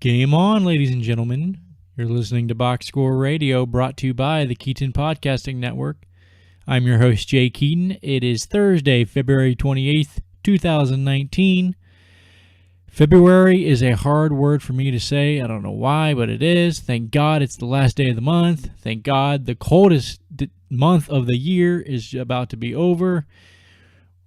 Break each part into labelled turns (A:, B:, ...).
A: Game on, ladies and gentlemen. You're listening to Box Score Radio, brought to you by the Witten Podcasting Network. I'm your host, Jay Keaton. It is Thursday, February 28th, 2019. February is a hard word for me to say. I don't know why, but it is. Thank God it's the last day of the month. Thank God the coldest month of the year is about to be over.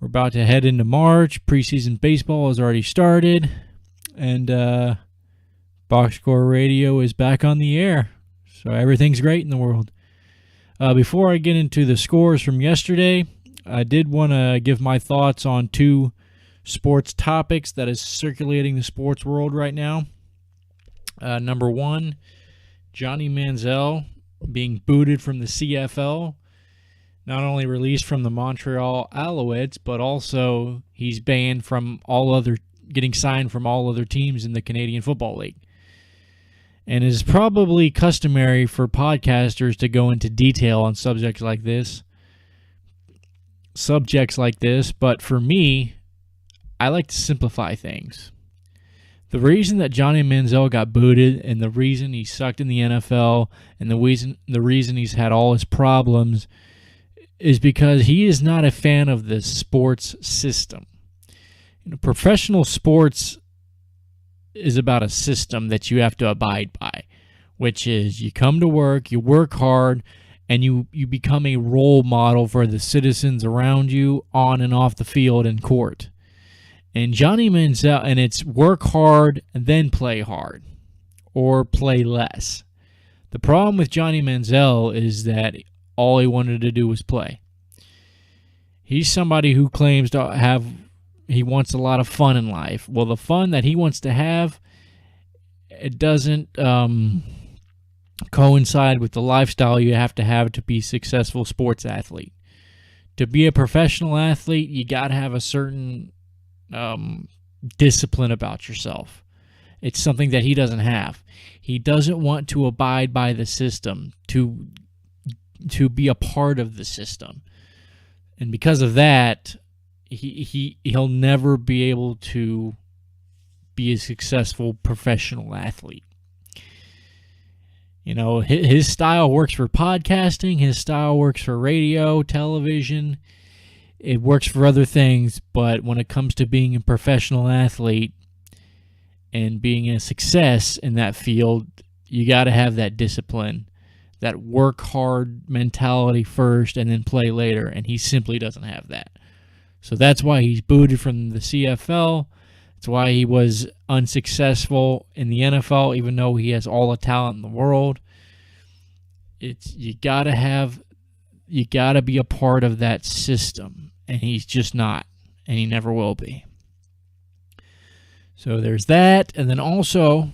A: We're about to head into March. Preseason baseball has already started. And Box Score Radio is back on the air. So everything's great in the world. Before I get into the scores from yesterday, I did want to give my thoughts on two sports topics that is circulating the sports world right now. Number one, Johnny Manziel being booted from the CFL. Not only released from the Montreal Alouettes, but also he's banned from getting signed from all other teams in the Canadian Football League. And it is probably customary for podcasters to go into detail on subjects like this. But for me, I like to simplify things. The reason that Johnny Manziel got booted and the reason he sucked in the NFL and the reason he's had all his problems is because he is not a fan of the sports system. Professional sports is about a system that you have to abide by, which is you come to work, you work hard, and you become a role model for the citizens around you on and off the field and court. And Johnny Manziel, and it's work hard and then play hard or play less. The problem with Johnny Manziel is that all he wanted to do was play. He's somebody who claims to he wants a lot of fun in life. Well, the fun that he wants to have, it doesn't coincide with the lifestyle you have to be a successful sports athlete. To be a professional athlete, you got to have a certain discipline about yourself. It's something that he doesn't have. He doesn't want to abide by the system, to be a part of the system. And because of that, he'll never be able to be a successful professional athlete. You know, his style works for podcasting, his style works for radio, television. It works for other things, but when it comes to being a professional athlete and being a success in that field, you got to have that discipline, that work hard mentality first and then play later, and he simply doesn't have that. So that's why he's booted from the CFL. That's why he was unsuccessful in the NFL, even though he has all the talent in the world. You gotta be a part of that system, and he's just not, and he never will be. So there's that, and then also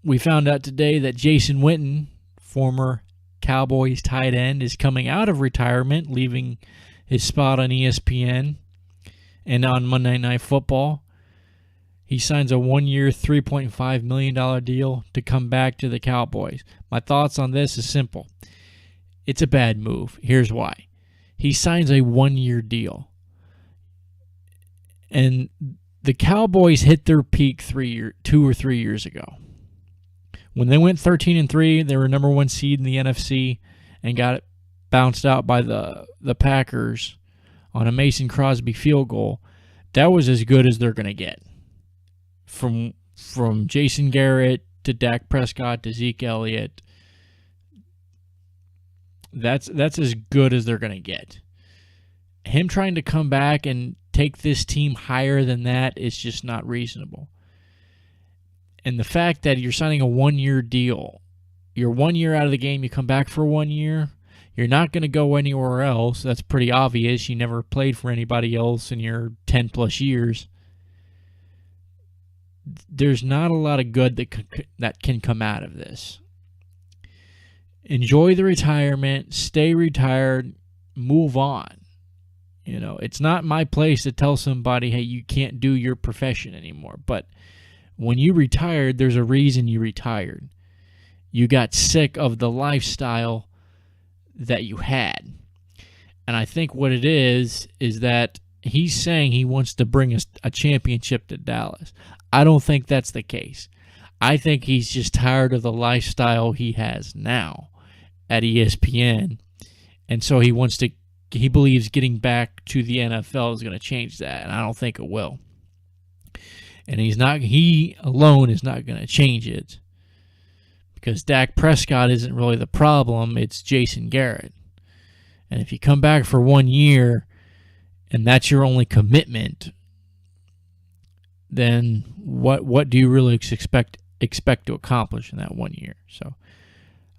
A: we found out today that Jason Witten, former Cowboys tight end, is coming out of retirement, leaving his spot on ESPN and on Monday Night Football. He signs a 1-year, $3.5 million deal to come back to the Cowboys. My thoughts on this is simple. It's a bad move. Here's why. He signs a 1-year deal. And the Cowboys hit their peak 2 or 3 years ago. When they went 13-3, they were number one seed in the NFC and got bounced out by the Packers on a Mason Crosby field goal. That was as good as they're going to get. From Jason Garrett to Dak Prescott to Zeke Elliott, that's as good as they're going to get. Him trying to come back and take this team higher than that is just not reasonable. And the fact that you're signing a 1-year deal, you're 1 year out of the game, you come back for 1 year, you're not going to go anywhere else. That's pretty obvious. You never played for anybody else in your 10-plus years. There's not a lot of good that can come out of this. Enjoy the retirement, stay retired, move on. You know, it's not my place to tell somebody, hey, you can't do your profession anymore. But when you retired, there's a reason you retired. You got sick of the lifestyle that you had. And I think what it is that he's saying he wants to bring a championship to Dallas. I don't think that's the case. I think he's just tired of the lifestyle he has now at ESPN. And so he believes getting back to the NFL is going to change that. And I don't think it will. And he alone is not going to change it. Because Dak Prescott isn't really the problem. It's Jason Garrett. And if you come back for 1 year and that's your only commitment, then what do you really expect to accomplish in that 1 year? So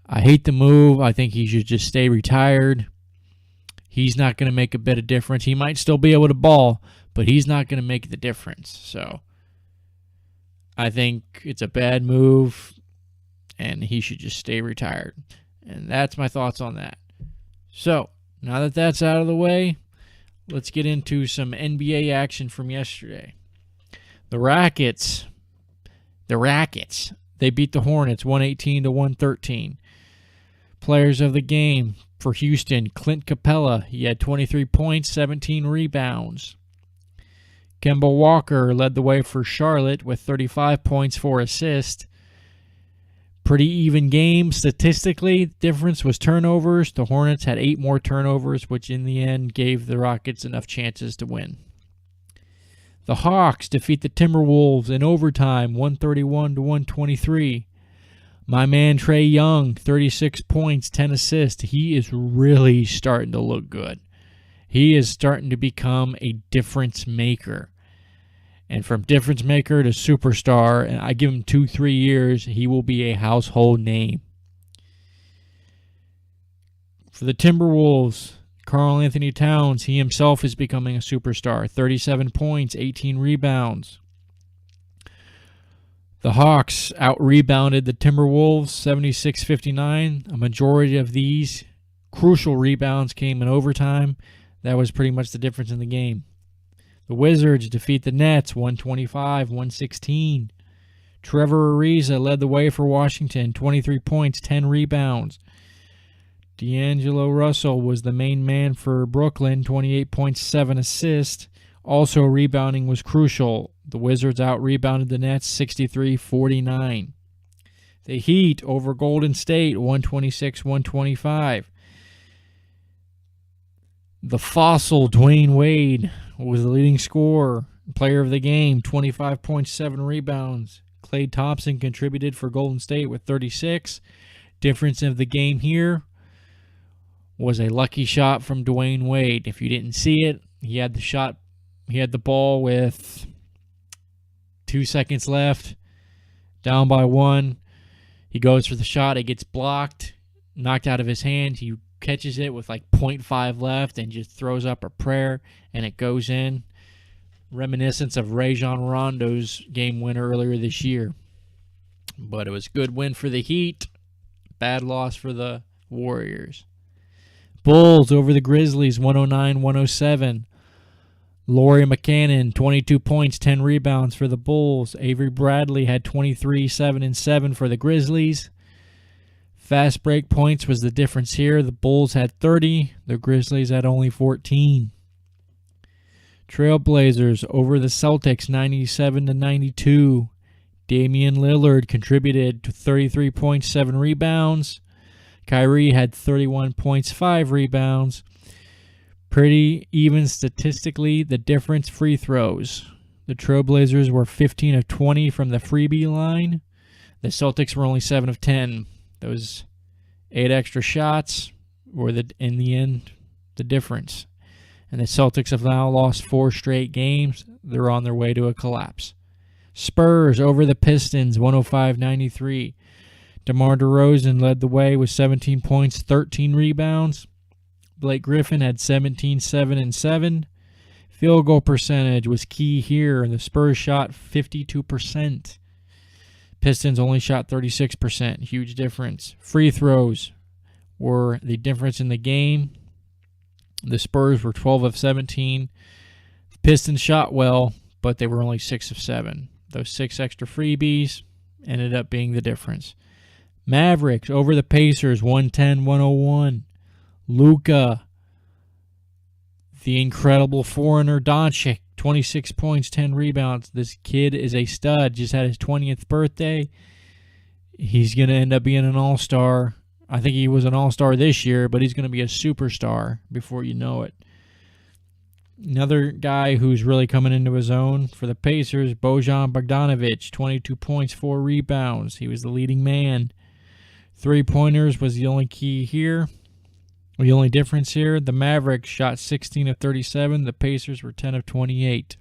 A: I hate the move. I think he should just stay retired. He's not going to make a bit of difference. He might still be able to ball, but he's not going to make the difference. So I think it's a bad move, and he should just stay retired. And that's my thoughts on that. So now that that's out of the way, let's get into some NBA action from yesterday. The Rackets, they beat the Hornets 118-113. Players of the game for Houston, Clint Capella, he had 23 points, 17 rebounds. Kemba Walker led the way for Charlotte with 35 points, 4 assists. Pretty even game statistically. The difference was turnovers. The Hornets had 8 more turnovers, which in the end gave the Rockets enough chances to win. The Hawks defeat the Timberwolves in overtime, 131-123. My man Trae Young, 36 points, 10 assists. He is really starting to look good. He is starting to become a difference maker. And from difference maker to superstar, and I give him 2-3 years, he will be a household name. For the Timberwolves, Karl Anthony Towns, he himself is becoming a superstar. 37 points, 18 rebounds. The Hawks out-rebounded the Timberwolves 76-59. A majority of these crucial rebounds came in overtime. That was pretty much the difference in the game. The Wizards defeat the Nets 125-116. Trevor Ariza led the way for Washington, 23 points, 10 rebounds. D'Angelo Russell was the main man for Brooklyn, 28 points, 7 assists. Also rebounding was crucial. The Wizards out-rebounded the Nets 63-49. The Heat over Golden State, 126-125. The fossil Dwayne Wade was the leading scorer, player of the game, 25 points, 7 rebounds. Klay Thompson contributed for Golden State with 36. Difference of the game here was a lucky shot from Dwayne Wade. If you didn't see it, he had the ball with 2 seconds left, down by 1. He goes for the shot. It gets blocked, knocked out of his hand. He catches it with like 0.5 left and just throws up a prayer, and it goes in. Reminiscence of Rajon Rondo's game winner earlier this year. But it was a good win for the Heat. Bad loss for the Warriors. Bulls over the Grizzlies, 109-107. Lauri McCannon, 22 points, 10 rebounds for the Bulls. Avery Bradley had 23, 7 and 7 for the Grizzlies. Fast break points was the difference here. The Bulls had 30. The Grizzlies had only 14. Trailblazers over the Celtics, 97-92. Damian Lillard contributed to 33 points, 7 rebounds. Kyrie had 31 points, 5 rebounds. Pretty even statistically. The difference, free throws. The Trailblazers were 15 of 20 from the freebie line. The Celtics were only 7 of 10. Those 8 extra shots were, in the end, the difference. And the Celtics have now lost 4 straight games. They're on their way to a collapse. Spurs over the Pistons, 105-93. DeMar DeRozan led the way with 17 points, 13 rebounds. Blake Griffin had 17, 7 and 7. Field goal percentage was key here, and the Spurs shot 52%. Pistons only shot 36%. Huge difference. Free throws were the difference in the game. The Spurs were 12 of 17. The Pistons shot well, but they were only 6 of 7. Those 6 extra freebies ended up being the difference. Mavericks over the Pacers, 110-101. Luka, the incredible foreigner Doncic, 26 points, 10 rebounds. This kid is a stud. Just had his 20th birthday. He's going to end up being an all-star. I think he was an all-star this year, but he's going to be a superstar before you know it. Another guy who's really coming into his own for the Pacers, Bojan Bogdanovic, 22 points, 4 rebounds. He was the leading man. 3-pointers was the only key here. The only difference here, the Mavericks shot 16 of 37. The Pacers were 10 of 28.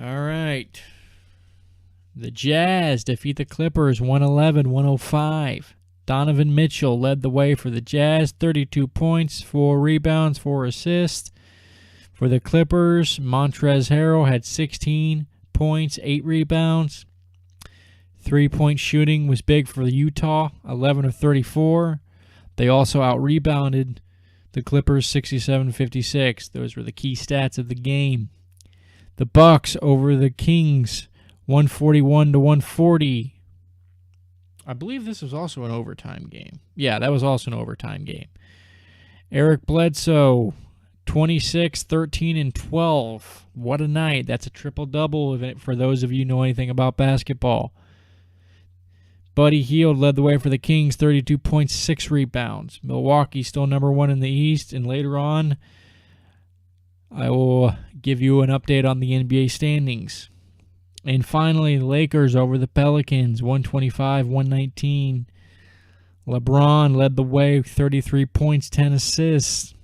A: All right. The Jazz defeat the Clippers 111-105. Donovan Mitchell led the way for the Jazz, 32 points, 4 rebounds, 4 assists. For the Clippers, Montrezl Harrell had 16 points, 8 rebounds. 3-point shooting was big for Utah, 11 of 34. They also out-rebounded the Clippers 67-56. Those were the key stats of the game. The Bucks over the Kings, 141-140. I believe this was also an overtime game. Yeah, that was also an overtime game. Eric Bledsoe, 26, 13, and 12. What a night. That's a triple-double for those of you who know anything about basketball. Buddy Hield led the way for the Kings, 32 points, 6 rebounds. Milwaukee still number 1 in the East, and later on, I will give you an update on the NBA standings. And finally, the Lakers over the Pelicans, 125-119. LeBron led the way, 33 points, 10 assists.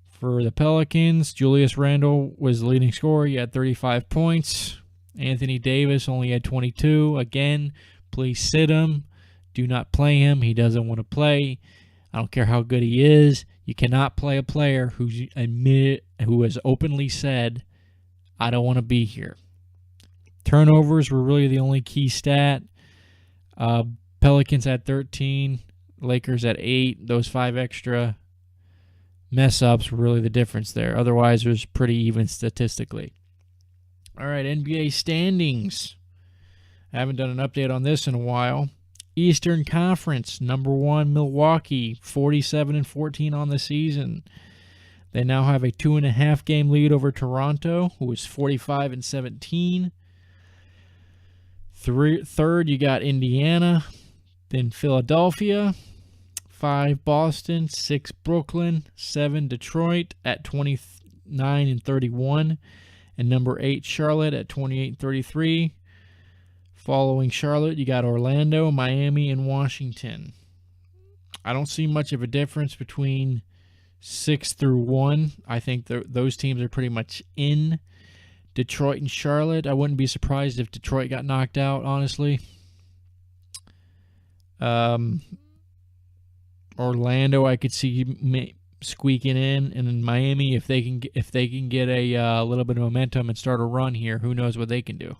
A: For the Pelicans, Julius Randle was the leading scorer. He had 35 points. Anthony Davis only had 22. Again, please sit him. Do not play him. He doesn't want to play. I don't care how good he is. You cannot play a player who has openly said, I don't want to be here. Turnovers were really the only key stat. Pelicans had 13, Lakers at 8. Those 5 extra mess-ups were really the difference there. Otherwise, it was pretty even statistically. All right, NBA standings. I haven't done an update on this in a while. Eastern Conference, number 1, Milwaukee, 47-14 on the season. They now have a 2.5-game lead over Toronto, who is 45-17. Third, you got Indiana, then Philadelphia, 5 Boston, 6 Brooklyn, 7 Detroit at 29-31, and number 8 Charlotte at 28-33. Following Charlotte, you got Orlando, Miami, and Washington. I don't see much of a difference between 6 through 1. I think those teams are pretty much in. Detroit and Charlotte, I wouldn't be surprised if Detroit got knocked out, honestly. Orlando, I could see squeaking in, and in Miami, if they can get a little bit of momentum and start a run here, who knows what they can do.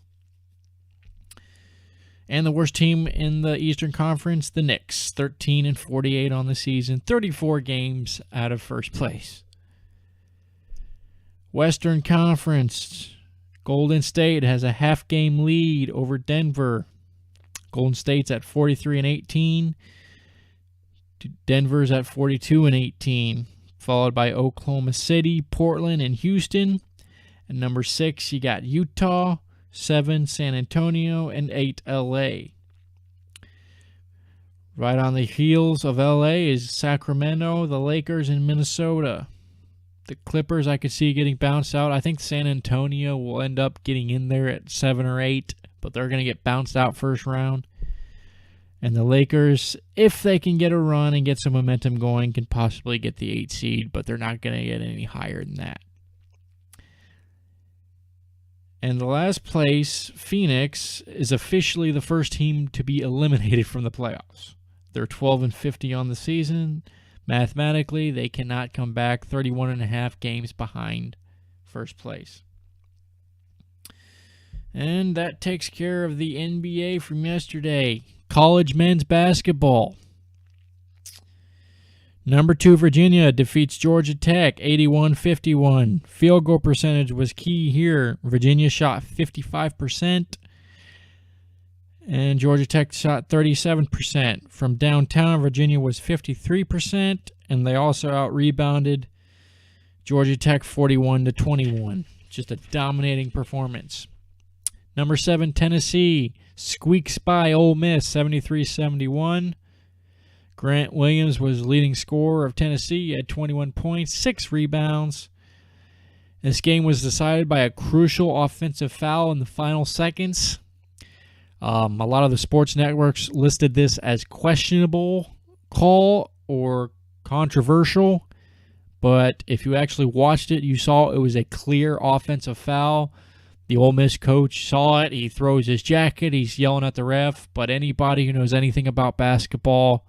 A: And the worst team in the Eastern Conference, the Knicks, 13-48 on the season, 34 games out of first place. Western Conference, Golden State has a half-game lead over Denver. Golden State's at 43-18. Denver's at 42-18, followed by Oklahoma City, Portland, and Houston. And number 6, you got Utah, 7 San Antonio, and 8 LA. Right on the heels of LA is Sacramento, the Lakers, and Minnesota. The Clippers I could see getting bounced out. I think San Antonio will end up getting in there at 7 or 8, but they're going to get bounced out first round. And the Lakers, if they can get a run and get some momentum going, can possibly get the 8 seed, but they're not going to get any higher than that. And the last place, Phoenix, is officially the first team to be eliminated from the playoffs. They're 12-50 on the season. Mathematically, they cannot come back 31.5 games behind first place. And that takes care of the NBA from yesterday. College men's basketball. Number 2, Virginia defeats Georgia Tech 81-51. Field goal percentage was key here. Virginia shot 55%, and Georgia Tech shot 37%. From downtown, Virginia was 53%, and they also out-rebounded Georgia Tech 41-21. Just a dominating performance. Number 7, Tennessee squeaks by Ole Miss 73-71. Grant Williams was leading scorer of Tennessee. He had 21 points, 6 rebounds. This game was decided by a crucial offensive foul in the final seconds. A lot of the sports networks listed this as questionable call or controversial, but if you actually watched it, you saw it was a clear offensive foul. The Ole Miss coach saw it. He throws his jacket. He's yelling at the ref, but anybody who knows anything about basketball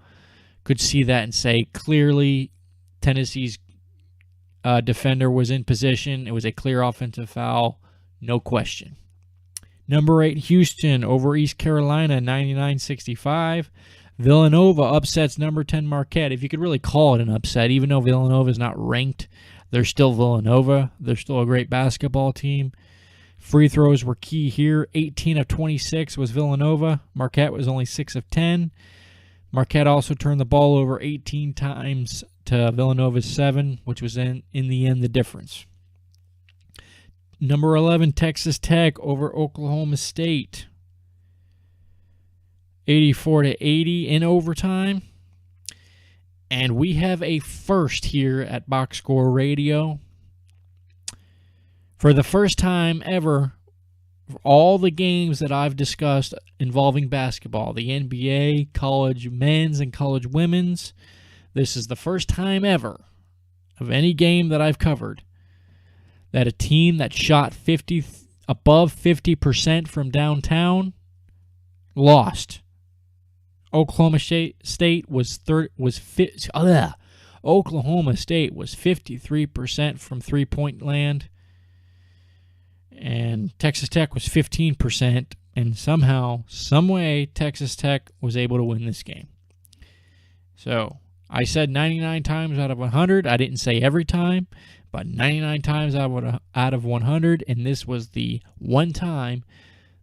A: could see that and say clearly Tennessee's defender was in position. It was a clear offensive foul, no question. Number 8, Houston over East Carolina, 99-65. Villanova upsets number 10 Marquette. If you could really call it an upset, even though Villanova is not ranked, they're still Villanova. They're still a great basketball team. Free throws were key here. 18 of 26 was Villanova. Marquette was only 6 of 10. Marquette also turned the ball over 18 times to Villanova's 7, which was in the end the difference. Number 11, Texas Tech over Oklahoma State. 84-80 in overtime. And we have a first here at Box Score Radio. For the first time ever, for all the games that I've discussed involving basketball, the NBA, college men's and college women's, this is the first time ever of any game that I've covered that a team that shot above 50% from downtown lost. Oklahoma State was 53% from three-point land, and Texas Tech was 15%, and somehow, someway, Texas Tech was able to win this game. So, I said 99 times out of 100. I didn't say every time, but 99 times out of 100, and this was the one time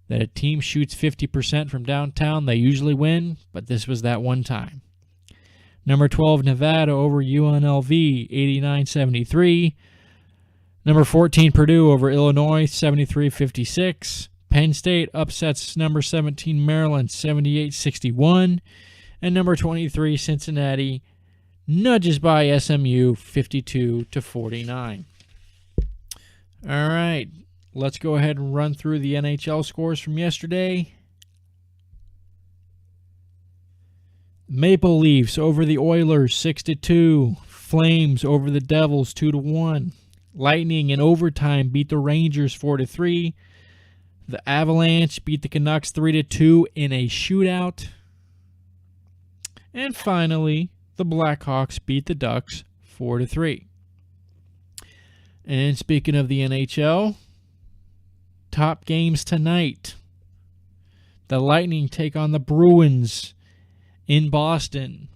A: that a team shoots 50% from downtown. They usually win, but this was that one time. Number 12, Nevada over UNLV, 89-73. Number 14, Purdue over Illinois, 73-56. Penn State upsets number 17, Maryland, 78-61. And number 23, Cincinnati, nudges by SMU, 52-49. All right, let's go ahead and run through the NHL scores from yesterday. Maple Leafs over the Oilers, 6-2. Flames over the Devils, 2-1. Lightning in overtime beat the Rangers 4-3. The Avalanche beat the Canucks 3-2 in a shootout. And finally, the Blackhawks beat the Ducks 4-3. And speaking of the NHL, top games tonight. The Lightning take on the Bruins in Boston.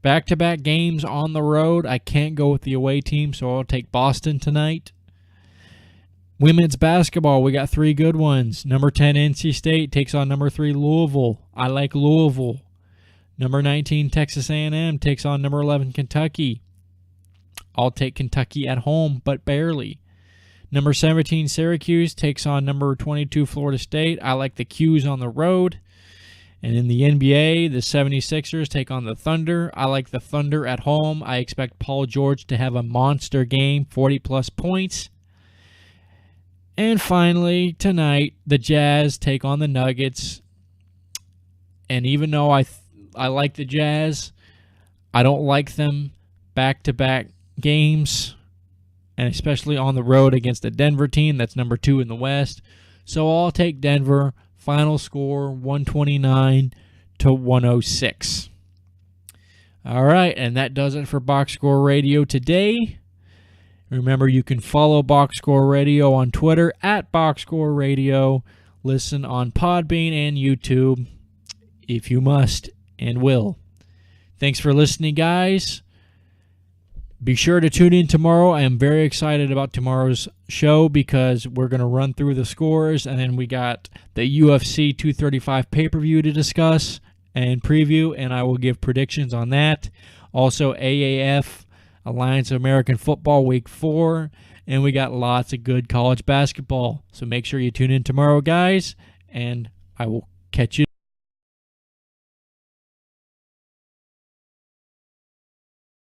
A: Back-to-back games on the road. I can't go with the away team, so I'll take Boston tonight. Women's basketball, we got 3 good ones. Number 10, NC State takes on number 3, Louisville. I like Louisville. Number 19, Texas A&M takes on number 11, Kentucky. I'll take Kentucky at home, but barely. Number 17, Syracuse takes on number 22, Florida State. I like the Qs on the road. And in the NBA, the 76ers take on the Thunder. I like the Thunder at home. I expect Paul George to have a monster game, 40-plus points. And finally, tonight, the Jazz take on the Nuggets. And even though I like the Jazz, I don't like them back-to-back games, and especially on the road against a Denver team that's number 2 in the West. So I'll take Denver. Final score, 129-106. All right, and that does it for Box Score Radio today. Remember, you can follow Box Score Radio on Twitter at Box Score Radio. Listen on Podbean and YouTube if you must and will. Thanks for listening, guys. Be sure to tune in tomorrow. I am very excited about tomorrow's show because we're going to run through the scores, and then we got the UFC 235 pay-per-view to discuss and preview, and I will give predictions on that. Also, AAF, Alliance of American Football, Week 4. And we got lots of good college basketball. So make sure you tune in tomorrow, guys. And I will catch you.